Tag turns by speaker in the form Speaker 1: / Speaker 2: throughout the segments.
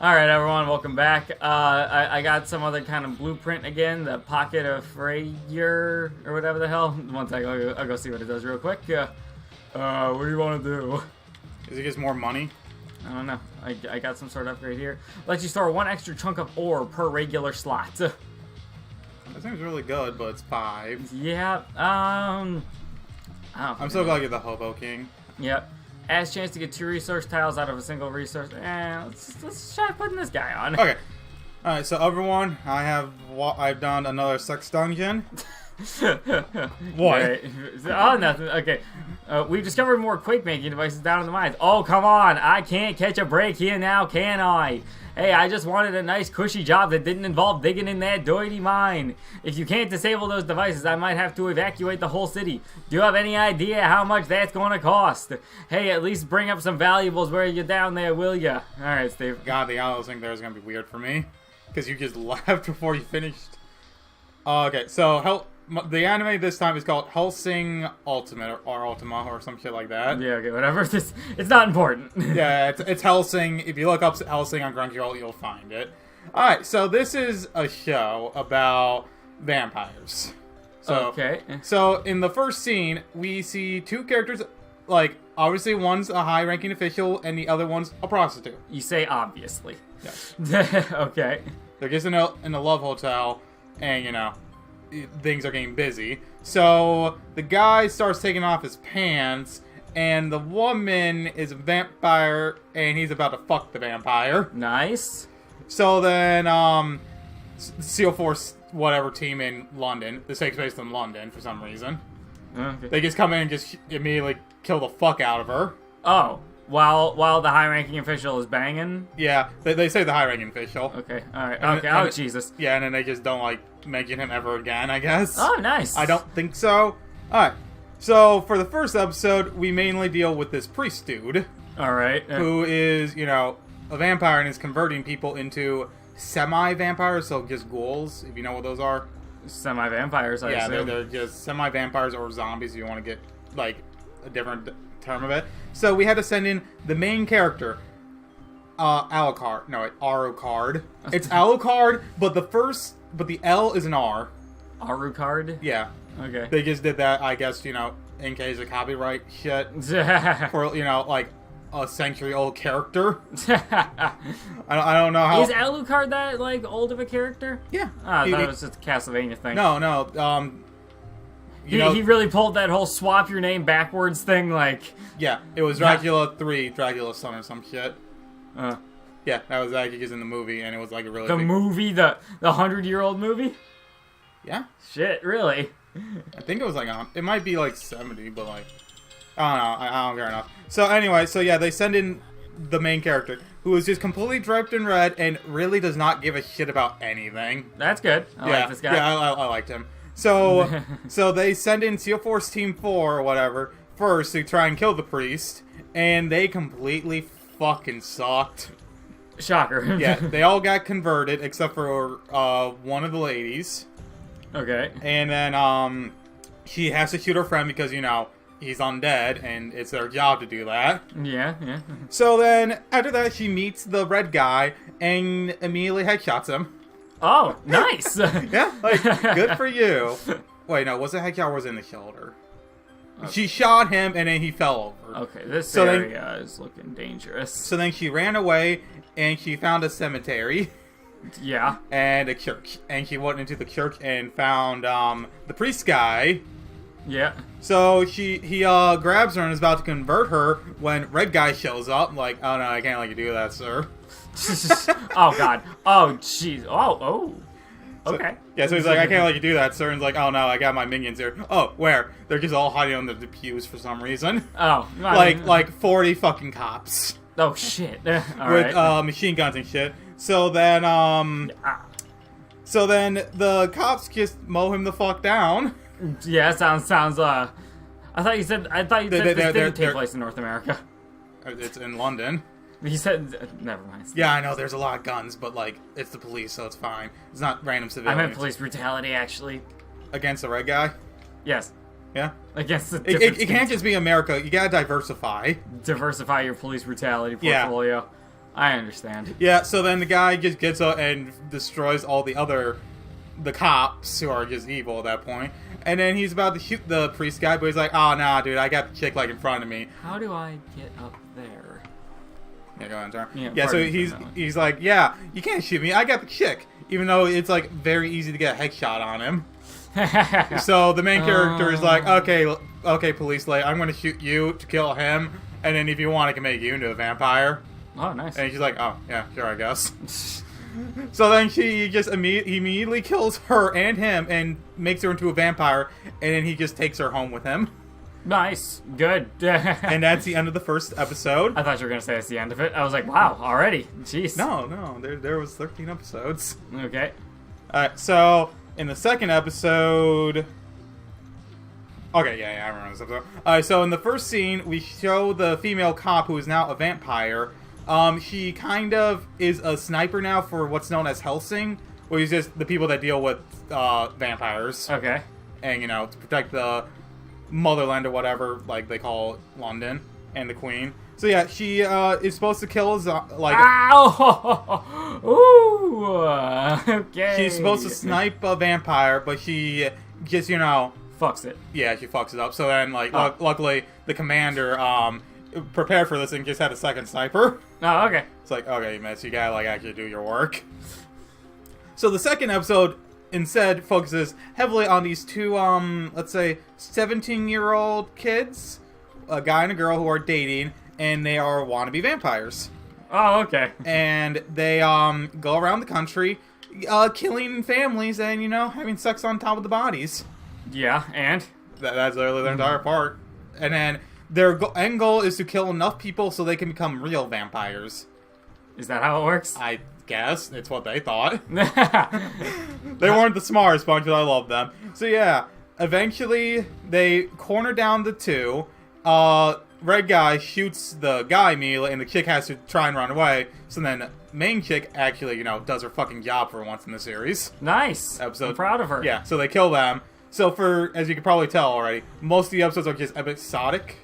Speaker 1: Alright, everyone, welcome back. I got some other kind of blueprint again, the Pocket of Freyr, or whatever the hell. One second, I'll go see what it does real quick. What do you want to do?
Speaker 2: Does it get more money?
Speaker 1: I don't know. I got some sort of upgrade here. Lets you store 1 extra chunk of ore per regular slot.
Speaker 2: That seems really good, but it's 5.
Speaker 1: Yeah,
Speaker 2: I'm so glad you're the Hobo King.
Speaker 1: Yep. Adds chance to get 2 resource tiles out of a single resource. Let's try putting this guy on.
Speaker 2: Okay. Alright, so everyone, I've done another sex dungeon. What?
Speaker 1: Right. Oh, nothing. Okay. We've discovered more quake-making devices down in the mines. Oh, come on. I can't catch a break here now, can I? Hey, I just wanted a nice cushy job that didn't involve digging in that doity mine. If you can't disable those devices, I might have to evacuate the whole city. Do you have any idea how much that's going to cost? Hey, at least bring up some valuables where you're down there, will ya? Alright, Steve.
Speaker 2: God, the auto thing there is going to be weird for me. Because you just left before you finished. Okay, so the anime this time is called Hellsing Ultimate or Ultima or some shit like that.
Speaker 1: Yeah, okay, whatever. It's not important.
Speaker 2: Yeah, it's Hellsing. If you look up Hellsing on Crunchyroll, you'll find it. Alright, so this is a show about vampires. So,
Speaker 1: okay.
Speaker 2: So, in the first scene, we see 2 characters, like, obviously one's a high-ranking official and the other one's a prostitute.
Speaker 1: You say obviously.
Speaker 2: Yes.
Speaker 1: Okay.
Speaker 2: They're just in a love hotel, and, you know, things are getting busy. So the guy starts taking off his pants, and the woman is a vampire, and he's about to fuck the vampire.
Speaker 1: Nice.
Speaker 2: So then, Seal Force whatever team in London. This takes place in London for some reason.
Speaker 1: Okay.
Speaker 2: They just come in and just immediately kill the fuck out of her.
Speaker 1: Oh, while the high-ranking official is banging.
Speaker 2: Yeah, they say the high-ranking official.
Speaker 1: Okay. All right.
Speaker 2: And-
Speaker 1: Okay.
Speaker 2: and-
Speaker 1: Oh, Jesus.
Speaker 2: Yeah, and then they just don't like mention him ever again, I guess.
Speaker 1: Oh, nice.
Speaker 2: I don't think so. Alright, so for the first episode, we mainly deal with this priest dude.
Speaker 1: All right.
Speaker 2: Who is, you know, a vampire and is converting people into semi-vampires, so just ghouls, if you know what those are.
Speaker 1: Semi-vampires, I assume.
Speaker 2: They're just semi-vampires or zombies, if you want to get, like, a different term of it. So we had to send in the main character, Alucard. No, Alucard. It's Alucard, but the L is an R.
Speaker 1: Alucard?
Speaker 2: Yeah.
Speaker 1: Okay.
Speaker 2: They just did that, I guess, you know, in case of copyright shit. For, you know, like, a century-old character. I don't know how...
Speaker 1: Is Alucard that, like, old of a character?
Speaker 2: Yeah.
Speaker 1: I thought it was just a Castlevania thing.
Speaker 2: No,
Speaker 1: he really pulled that whole swap your name backwards thing, like...
Speaker 2: Yeah, it was Dracula 3, Dracula's son or some shit. Yeah, that was actually just in the movie, and it was like a really
Speaker 1: movie, the 100-year-old movie?
Speaker 2: Yeah.
Speaker 1: Shit, really?
Speaker 2: I think it was like, it might be like 70, but like, I don't know, I don't care enough. So anyway, so yeah, they send in the main character, who is just completely draped in red, and really does not give a shit about anything.
Speaker 1: That's good. I like this guy.
Speaker 2: Yeah, I liked him. So, so they send in Seal Force Team 4 or whatever, first to try and kill the priest, and they completely fucking sucked.
Speaker 1: Shocker.
Speaker 2: Yeah, they all got converted except for one of the ladies.
Speaker 1: Okay.
Speaker 2: And then she has to shoot her friend because, you know, he's undead and it's their job to do that.
Speaker 1: Yeah.
Speaker 2: So then after that she meets the red guy and immediately headshots him.
Speaker 1: Oh, nice.
Speaker 2: Yeah, like, good for you. Wait, no, was it headshot or was it in the shoulder? Okay. She shot him and then he fell over.
Speaker 1: Okay, this area is looking dangerous.
Speaker 2: So then she ran away and she found a cemetery.
Speaker 1: Yeah.
Speaker 2: And a church. And she went into the church and found the priest guy.
Speaker 1: Yeah.
Speaker 2: So he grabs her and is about to convert her when red guy shows up. Like, oh no, I can't let you do that, sir.
Speaker 1: Oh god. Oh jeez. Oh. Okay.
Speaker 2: So he's like, I can't let you do that, sir. And he's like, oh no, I got my minions here. Oh, where? They're just all hiding under the pews for some reason.
Speaker 1: Oh.
Speaker 2: Like 40 fucking cops.
Speaker 1: Oh shit.
Speaker 2: With machine guns and shit. So then the cops just mow him the fuck down.
Speaker 1: Yeah, sounds I thought you said this didn't take place in North America.
Speaker 2: It's in London.
Speaker 1: He said, never mind.
Speaker 2: Yeah, I know, there's a lot of guns, but, like, it's the police, so it's fine. It's not random civilians.
Speaker 1: I meant police brutality, actually.
Speaker 2: Against the red guy?
Speaker 1: Yes.
Speaker 2: Yeah?
Speaker 1: Against the
Speaker 2: It can't just be America. You gotta diversify.
Speaker 1: Diversify your police brutality portfolio. I understand.
Speaker 2: Yeah, so then the guy just gets up and destroys all the cops who are just evil at that point. And then he's about to shoot the priest guy, but he's like, oh, nah, dude, I got the chick, like, in front of me.
Speaker 1: How do I get up there?
Speaker 2: Yeah, go ahead, turn.
Speaker 1: Yeah,
Speaker 2: so he's like, yeah, you can't shoot me, I got the chick. Even though it's, like, very easy to get a headshot on him. So the main character is like, okay, police lady, I'm going to shoot you to kill him. And then if you want, I can make you into a vampire.
Speaker 1: Oh, nice.
Speaker 2: And she's like, oh, yeah, sure, I guess. So then he just immediately kills her and him and makes her into a vampire. And then he just takes her home with him.
Speaker 1: Nice. Good.
Speaker 2: And that's the end of the first episode.
Speaker 1: I thought you were going to say that's the end of it. I was like, wow, already? Jeez.
Speaker 2: No, there was 13 episodes.
Speaker 1: Okay.
Speaker 2: Alright, so in the second episode... Okay, yeah, I remember this episode. Alright, so in the first scene, we show the female cop who is now a vampire. She kind of is a sniper now for what's known as Hellsing, where he's just the people that deal with vampires.
Speaker 1: Okay.
Speaker 2: And, to protect the motherland or whatever, like they call London, and the Queen. So yeah, she is supposed to kill
Speaker 1: Ow! Ooh! Okay.
Speaker 2: She's supposed to snipe a vampire, but she just,
Speaker 1: fucks it.
Speaker 2: Yeah, she fucks it up. So then, luckily, the commander prepared for this and just had a second sniper.
Speaker 1: Oh, okay.
Speaker 2: It's like, okay, miss, you gotta, actually do your work. So the second episode, instead, focuses heavily on these two, let's say, 17-year-old kids, a guy and a girl who are dating, and they are wannabe vampires.
Speaker 1: Oh, okay.
Speaker 2: And they, go around the country, killing families and, having sex on top of the bodies.
Speaker 1: Yeah, and?
Speaker 2: That's literally their entire part. And then their end goal is to kill enough people so they can become real vampires.
Speaker 1: Is that how it works?
Speaker 2: I guess. It's what they thought. They weren't the smartest bunch, but I love them. So yeah, eventually they corner down the two. Red guy shoots the guy immediately, and the chick has to try and run away. So then main chick actually, does her fucking job for once in the series.
Speaker 1: Nice.
Speaker 2: Episode.
Speaker 1: I'm proud of her.
Speaker 2: Yeah, so they kill them. So as you can probably tell already, most of the episodes are just episodic.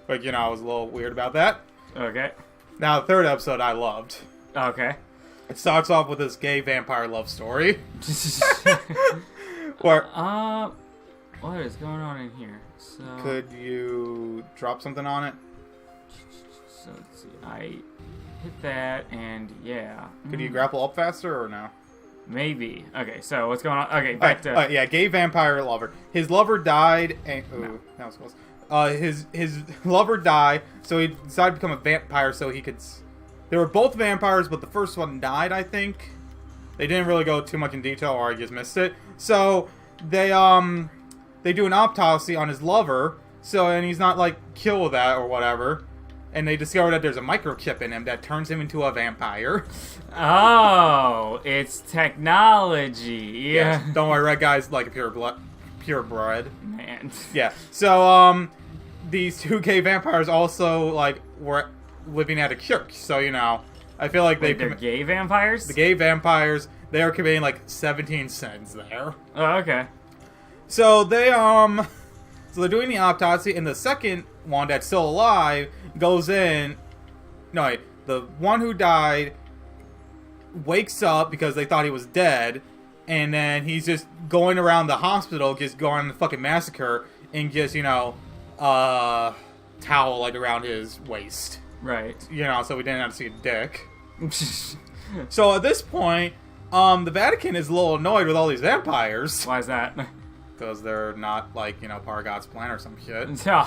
Speaker 2: But, I was a little weird about that.
Speaker 1: Okay.
Speaker 2: Now, the third episode I loved.
Speaker 1: Okay.
Speaker 2: It starts off with this gay vampire love story. Where...
Speaker 1: what is going on in here? So...
Speaker 2: Could you drop something on it?
Speaker 1: So, let's see. I hit that, and yeah.
Speaker 2: Could you grapple up faster, or no?
Speaker 1: Maybe. Okay, so what's going on? Okay, back to...
Speaker 2: yeah, gay vampire lover. His lover died, and... Ooh, that was close. His lover died, so he decided to become a vampire so he could... They were both vampires, but the first one died, I think. They didn't really go too much in detail, or I just missed it. So, they do an autopsy on his lover, and he's not, killed with that or whatever. And they discover that there's a microchip in him that turns him into a vampire.
Speaker 1: Oh, it's technology.
Speaker 2: Yes. Don't worry, red guy's like a purebred.
Speaker 1: Man.
Speaker 2: Yeah. So, these two gay vampires also, were living at a church. So, I feel like
Speaker 1: they're gay vampires?
Speaker 2: The gay vampires, they are committing, 17 sins there.
Speaker 1: Oh, okay.
Speaker 2: So, so they're doing the autopsy, and the second one that's still alive goes in... No, wait. The one who died wakes up because they thought he was dead, and then he's just going around the hospital, just going on the fucking massacre, and just, towel, around his waist.
Speaker 1: Right.
Speaker 2: So we didn't have to see a dick. So at this point, the Vatican is a little annoyed with all these vampires.
Speaker 1: Why is that?
Speaker 2: Because they're not, part of God's plan or some shit.
Speaker 1: No.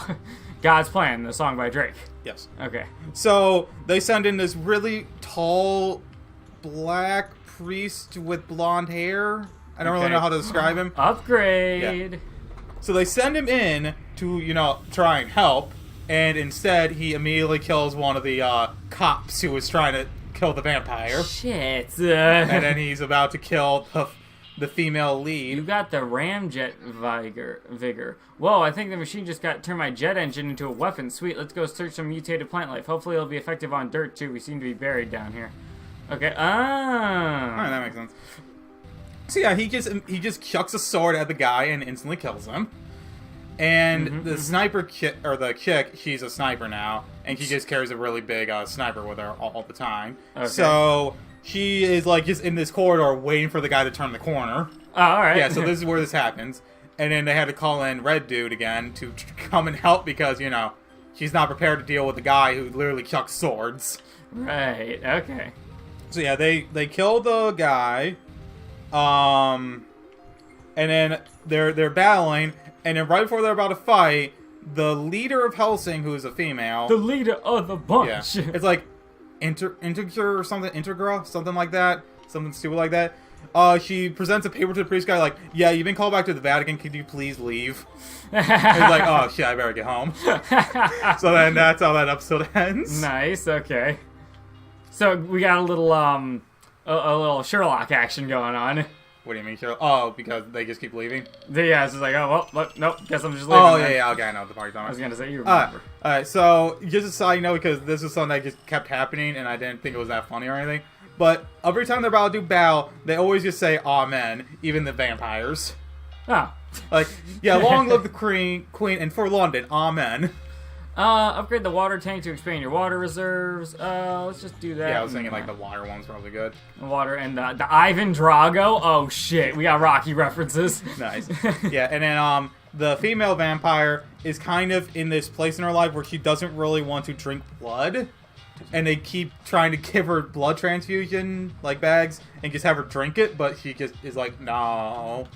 Speaker 1: God's Plan, the song by Drake.
Speaker 2: Yes.
Speaker 1: Okay.
Speaker 2: So they send in this really tall, black priest with blonde hair. I don't really know how to describe him.
Speaker 1: Upgrade.
Speaker 2: Yeah. So they send him in to, try and help. And instead, he immediately kills one of the cops who was trying to kill the vampire.
Speaker 1: Shit.
Speaker 2: And then he's about to kill the female lead.
Speaker 1: You got the ramjet vigor. Whoa, I think the machine just turned my jet engine into a weapon. Sweet, let's go search some mutated plant life. Hopefully it'll be effective on dirt, too. We seem to be buried down here. Okay, Alright,
Speaker 2: that makes sense. So yeah, he just chucks a sword at the guy and instantly kills him. And the sniper chick, or the chick, she's a sniper now, and she just carries a really big sniper with her all the time.
Speaker 1: Okay.
Speaker 2: So she is like just in this corridor waiting for the guy to turn the corner.
Speaker 1: Oh, all right.
Speaker 2: Yeah, so this is where this happens. And then they had to call in Red Dude again to come and help because, you know, she's not prepared to deal with the guy who literally chucks swords.
Speaker 1: Right, okay.
Speaker 2: So yeah, they kill the guy. And then they're battling, and then right before they're about to fight, the leader of Hellsing, who is a female.
Speaker 1: The leader of the bunch.
Speaker 2: Yeah. It's like integer or something, integra, something like that. Something stupid like that. She presents a paper to the priest guy like, yeah, you've been called back to the Vatican, could you please leave? And he's like, oh shit, I better get home. So then that's how that episode ends.
Speaker 1: Nice, okay. So we got a little Sherlock action going on.
Speaker 2: What do you mean, Cheryl? Oh, because they just keep leaving?
Speaker 1: Yeah, it's just like, oh, well, look, nope, guess I'm just leaving.
Speaker 2: Oh,
Speaker 1: then.
Speaker 2: yeah, okay, I know the party.
Speaker 1: I was gonna say, you remember.
Speaker 2: Alright, so, just a side note, because this is something that just kept happening, and I didn't think it was that funny or anything. But every time they're about to do battle, they always just say, amen, even the vampires.
Speaker 1: Oh.
Speaker 2: Like, yeah, long live the queen, and for London, amen.
Speaker 1: Upgrade the water tank to expand your water reserves. Let's just do that.
Speaker 2: Yeah, I was thinking, like, the water one's probably good.
Speaker 1: Water and the Ivan Drago. Oh, shit. We got Rocky references.
Speaker 2: Nice. Yeah, and then, the female vampire is kind of in this place in her life where she doesn't really want to drink blood. And they keep trying to give her blood transfusion, like, bags, and just have her drink it, but she just is like, no.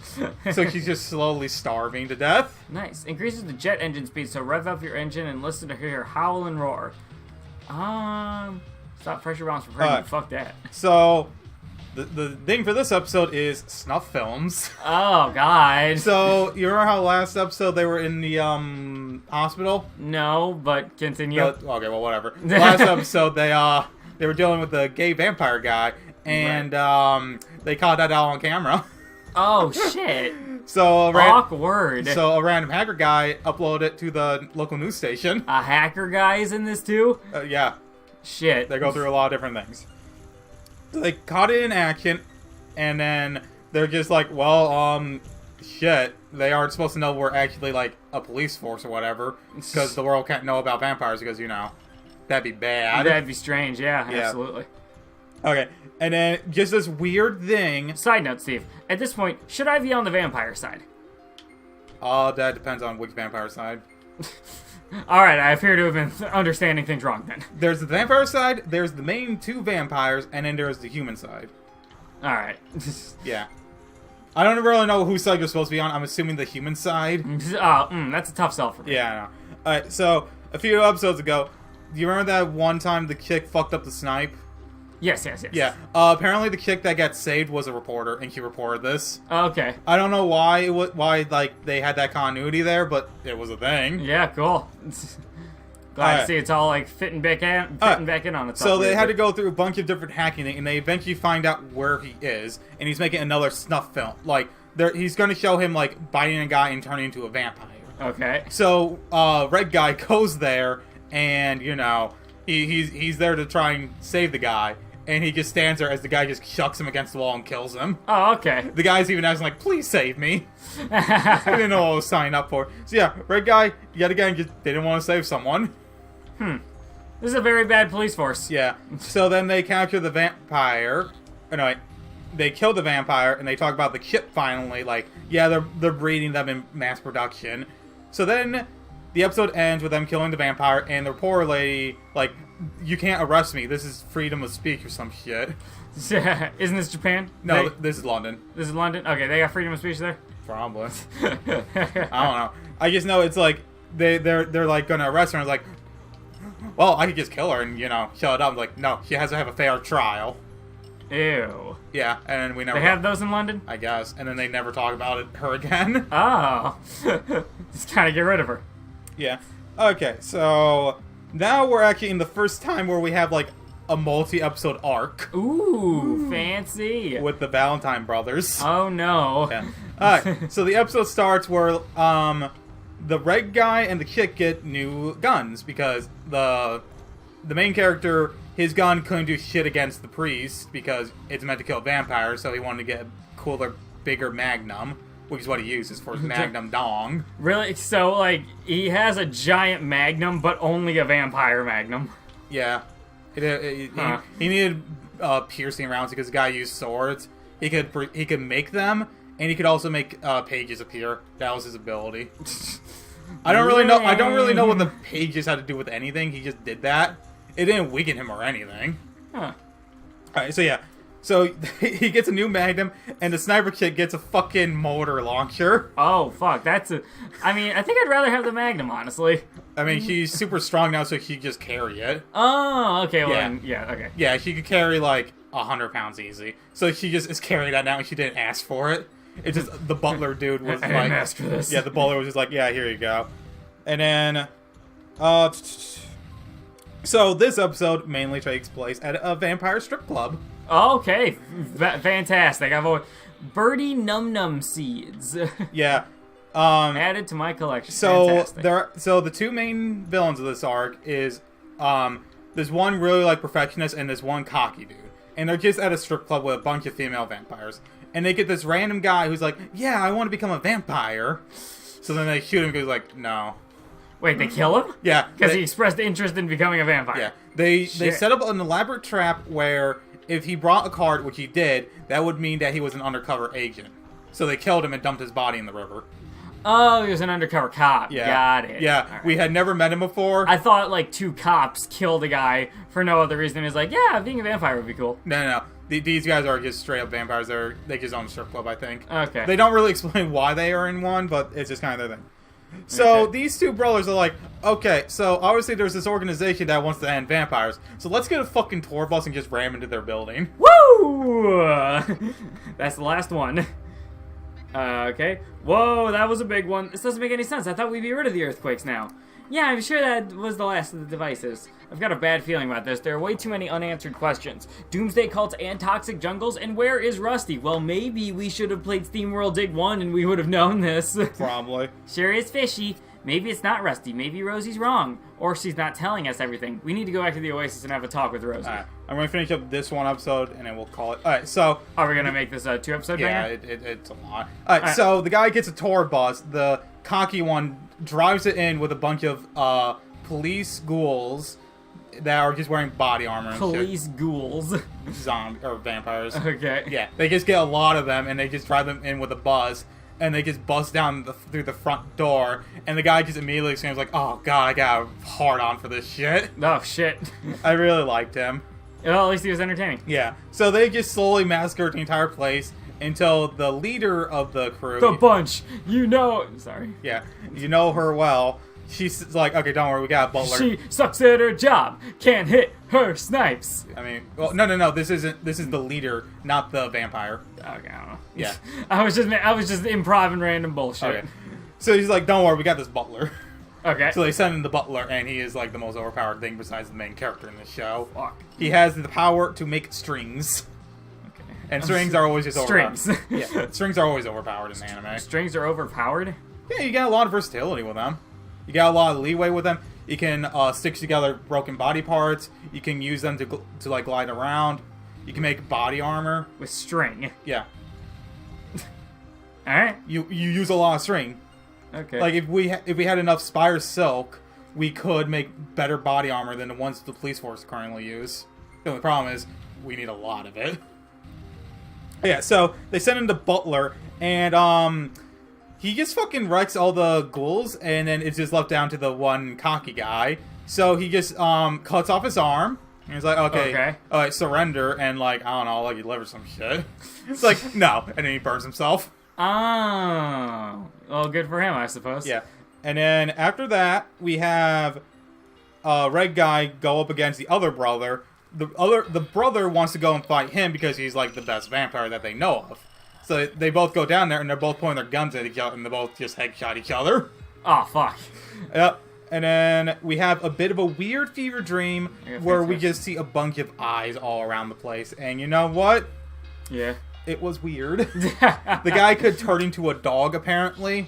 Speaker 2: So she's just slowly starving to death.
Speaker 1: Nice. Increases the jet engine speed, so rev up your engine and listen to her howl and roar. Stop pressure bounce for pregnant. Fuck that.
Speaker 2: So, the thing for this episode is snuff films.
Speaker 1: Oh, God.
Speaker 2: So, you remember how last episode they were in the, hospital?
Speaker 1: No, but continue.
Speaker 2: Okay, well, whatever. Last episode, they were dealing with the gay vampire guy, and, they caught that out on camera.
Speaker 1: Oh, shit.
Speaker 2: So,
Speaker 1: awkward.
Speaker 2: So, a random hacker guy uploaded it to the local news station.
Speaker 1: A hacker guy is in this, too?
Speaker 2: Yeah.
Speaker 1: Shit.
Speaker 2: They go through a lot of different things. They caught it in action, and then they're just like, well, shit, they aren't supposed to know we're actually, like, a police force or whatever, because the world can't know about vampires, because, you know, that'd be bad.
Speaker 1: That'd be strange, yeah, absolutely.
Speaker 2: Okay, and then just this weird thing.
Speaker 1: Side note, Steve, at this point, should I be on the vampire side?
Speaker 2: That depends on which vampire side.
Speaker 1: Alright, I appear to have been understanding things wrong then.
Speaker 2: There's the vampire side, there's the main two vampires, and then there's the human side.
Speaker 1: Alright.
Speaker 2: Yeah. I don't really know whose side you're supposed to be on. I'm assuming the human side.
Speaker 1: That's a tough sell for me.
Speaker 2: Yeah, I know. Alright, so, a few episodes ago, do you remember that one time the chick fucked up the snipe?
Speaker 1: Yes.
Speaker 2: Yeah. Apparently the chick that got saved was a reporter, and she reported this.
Speaker 1: Okay.
Speaker 2: I don't know why like they had that continuity there, but it was a thing.
Speaker 1: Yeah, cool. Glad to see it's all like fitting back in on itself.
Speaker 2: So they had to go through a bunch of different hacking, and they eventually find out where he is, and he's making another snuff film. Like he's going to show him like biting a guy and turning into a vampire.
Speaker 1: Okay.
Speaker 2: So Red Guy goes there, and you know he's there to try and save the guy. And he just stands there as the guy just chucks him against the wall and kills him.
Speaker 1: Oh, okay.
Speaker 2: The guy's even asking, like, please save me. I didn't know what I was signing up for. So yeah, Red Guy, yet again, just didn't want to save someone.
Speaker 1: This is a very bad police force.
Speaker 2: Yeah. So then they capture the vampire. Or no, wait. They kill the vampire, and they talk about the ship finally. Like, yeah, they're breeding them in mass production. So then the episode ends with them killing the vampire, and the poor lady, like, you can't arrest me. This is freedom of speech or some shit.
Speaker 1: Isn't this Japan?
Speaker 2: No, this is London.
Speaker 1: This is London? Okay, they got freedom of speech there?
Speaker 2: Probably. I don't know. I just know it's like they're like gonna arrest her and it's like, well, I could just kill her and, you know, shut it up. I'm like, no, she has to have a fair trial.
Speaker 1: Ew.
Speaker 2: Yeah, and we never...
Speaker 1: They have those in London?
Speaker 2: I guess. And then they never talk about her again.
Speaker 1: Oh. Just kind of get rid of her.
Speaker 2: Yeah. Okay, so now we're actually in the first time where we have, like, a multi-episode arc.
Speaker 1: Ooh, fancy.
Speaker 2: With the Valentine brothers.
Speaker 1: Oh, no.
Speaker 2: Yeah. Alright, so the episode starts where, the Red Guy and the chick get new guns because the main character, his gun couldn't do shit against the priest because it's meant to kill vampires, so he wanted to get a cooler, bigger Magnum. which is what he uses for his magnum dong.
Speaker 1: Really? So, like, he has a giant magnum, but only a vampire magnum.
Speaker 2: Yeah. He needed piercing rounds because the guy used swords. He could make them, and he could also make pages appear. That was his ability. I don't really know what the pages had to do with anything. He just did that. It didn't weaken him or anything.
Speaker 1: Huh.
Speaker 2: Alright, so yeah. So he gets a new magnum, and the sniper kid gets a fucking mortar launcher.
Speaker 1: Oh, fuck. I mean, I think I'd rather have the magnum, honestly.
Speaker 2: I mean, he's super strong now, so he can just carry it.
Speaker 1: Oh, okay. Well,
Speaker 2: Yeah.
Speaker 1: then, yeah, okay.
Speaker 2: Yeah, she could carry like 100 pounds easy. So she just is carrying that now, and she didn't ask for it. It's just the butler dude was
Speaker 1: I
Speaker 2: like,
Speaker 1: didn't ask for this.
Speaker 2: Yeah, the butler was just like, yeah, here you go. And then, so this episode mainly takes place at a vampire strip club.
Speaker 1: Okay, fantastic. Birdie Num Num seeds.
Speaker 2: Yeah.
Speaker 1: Added to my collection.
Speaker 2: So
Speaker 1: Fantastic.
Speaker 2: so the two main villains of this arc is there's one really like perfectionist and this one cocky dude. And they're just at a strip club with a bunch of female vampires. And they get this random guy who's like, yeah, I want to become a vampire. So then they shoot him because he's like, no.
Speaker 1: Wait, they kill him?
Speaker 2: Yeah.
Speaker 1: Because he expressed interest in becoming a vampire.
Speaker 2: Yeah. They set up an elaborate trap where if he brought a card, which he did, that would mean that he was an undercover agent. So they killed him and dumped his body in the river.
Speaker 1: Oh, he was an undercover cop.
Speaker 2: Yeah.
Speaker 1: Got it.
Speaker 2: Yeah,
Speaker 1: Right.
Speaker 2: we had never met him before.
Speaker 1: I thought, like, two cops killed a guy for no other reason. He's like, yeah, being a vampire would be cool.
Speaker 2: No. These guys are just straight up vampires. They just own a strip club, I think.
Speaker 1: Okay.
Speaker 2: They don't really explain why they are in one, but it's just kind of their thing. So these two brothers are like, okay, so obviously there's this organization that wants to end vampires, so let's get a fucking tour bus and just ram into their building.
Speaker 1: Woo! That's the last one. Okay. Whoa, that was a big one. This doesn't make any sense. I thought we'd be rid of the earthquakes now. Yeah, I'm sure that was the last of the devices. I've got a bad feeling about this. There are way too many unanswered questions. Doomsday cults and toxic jungles, and where is Rusty? Well, maybe we should have played SteamWorld Dig 1 and we would have known this.
Speaker 2: Probably.
Speaker 1: Sure is fishy. Maybe it's not Rusty. Maybe Rosie's wrong. Or she's not telling us everything. We need to go back to the Oasis and have a talk with Rosie.
Speaker 2: Alright, I'm going to finish up this one episode, and then we'll call it. Alright, so...
Speaker 1: Are we going to make this a 2-episode
Speaker 2: Yeah,
Speaker 1: banger?
Speaker 2: it's a lot. Alright, so the guy gets a tour bus. The cocky one drives it in with a bunch of police ghouls that are just wearing body armor and
Speaker 1: Police ghouls.
Speaker 2: shit. Zombie or vampires.
Speaker 1: Okay.
Speaker 2: Yeah, they just get a lot of them, and they just drive them in with a bus, and they just bust down through the front door, and the guy just immediately screams like, "Oh God, I got a hard on for this shit."
Speaker 1: Oh, shit.
Speaker 2: I really liked him.
Speaker 1: Well, at least he was entertaining.
Speaker 2: Yeah, so they just slowly massacred the entire place until the leader of the crew...
Speaker 1: The bunch, you know... Sorry.
Speaker 2: Yeah, you know her well. She's like, okay, don't worry, we got a butler.
Speaker 1: She sucks at her job. Can't hit her snipes.
Speaker 2: I mean, well, no. This is the leader, not the vampire.
Speaker 1: Okay, I don't know.
Speaker 2: Yeah.
Speaker 1: I was just improv random bullshit.
Speaker 2: Okay. So he's like, don't worry, we got this butler.
Speaker 1: Okay.
Speaker 2: So they send in the butler, and he is like the most overpowered thing besides the main character in the show.
Speaker 1: Fuck.
Speaker 2: He has the power to make strings.
Speaker 1: Okay.
Speaker 2: And strings are always just overpowered.
Speaker 1: Strings.
Speaker 2: Yeah, strings are always overpowered in anime.
Speaker 1: Strings are overpowered?
Speaker 2: Yeah, you got a lot of versatility with them. You got a lot of leeway with them. You can stitch together broken body parts. You can use them to like glide around. You can make body armor.
Speaker 1: With string.
Speaker 2: Yeah.
Speaker 1: Alright.
Speaker 2: You use a lot of string.
Speaker 1: Okay.
Speaker 2: Like if we had enough Spire Silk, we could make better body armor than the ones the police force currently use. The only problem is we need a lot of it. Yeah, so they send in the butler, and he just fucking wrecks all the ghouls, and then it's just left down to the one cocky guy. So he just cuts off his arm, and he's like, okay. Alright, surrender, and like, I don't know, like he delivers some shit. It's like, no, and then he burns himself.
Speaker 1: Oh. Well, good for him, I suppose.
Speaker 2: Yeah. And then after that, we have Red Guy go up against the other brother. The brother wants to go and fight him because he's like the best vampire that they know of. So they both go down there, and they're both pointing their guns at each other, and they both just headshot each other.
Speaker 1: Oh, fuck.
Speaker 2: Yep. And then we have a bit of a weird fever dream where we just see a bunch of eyes all around the place. And you know what?
Speaker 1: Yeah.
Speaker 2: It was weird. The guy could turn into a dog, apparently.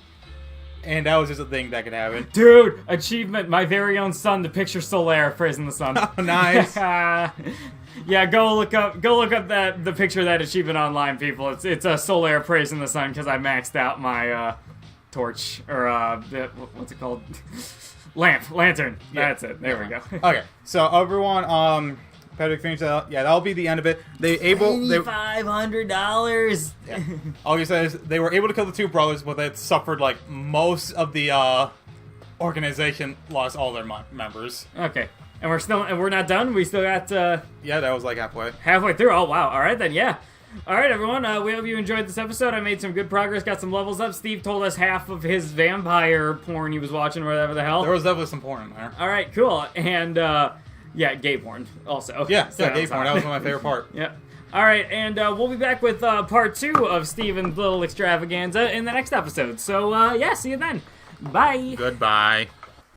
Speaker 2: And that was just a thing that could happen.
Speaker 1: Dude, achievement, my very own son, the picture Solaire, praising the sun.
Speaker 2: Oh, nice.
Speaker 1: Yeah, go look up the picture of that achievement online, people. It's a Solaire praising the sun because I maxed out my torch or what's it called? Lantern.
Speaker 2: Yeah.
Speaker 1: That's it. There we go.
Speaker 2: Okay, so everyone, Patrick finished that out. Yeah, that'll be the end of it.
Speaker 1: $500.
Speaker 2: Yeah. All you said is they were able to kill the two brothers, but they had suffered like most of the organization lost all their members.
Speaker 1: Okay, and we're not done. We still got
Speaker 2: Yeah, that was like halfway.
Speaker 1: halfway through. Oh wow! All right then, yeah. All right, everyone. We hope you enjoyed this episode. I made some good progress, got some levels up. Steve told us half of his vampire porn he was watching, whatever the hell.
Speaker 2: There was definitely some porn in there.
Speaker 1: All right, cool. And yeah, gay porn also.
Speaker 2: Yeah, gay porn. That was one of my favorite parts.
Speaker 1: Yep. All right, and we'll be back with part 2 of Steven's little extravaganza in the next episode. So yeah, see you then. Bye.
Speaker 2: Goodbye.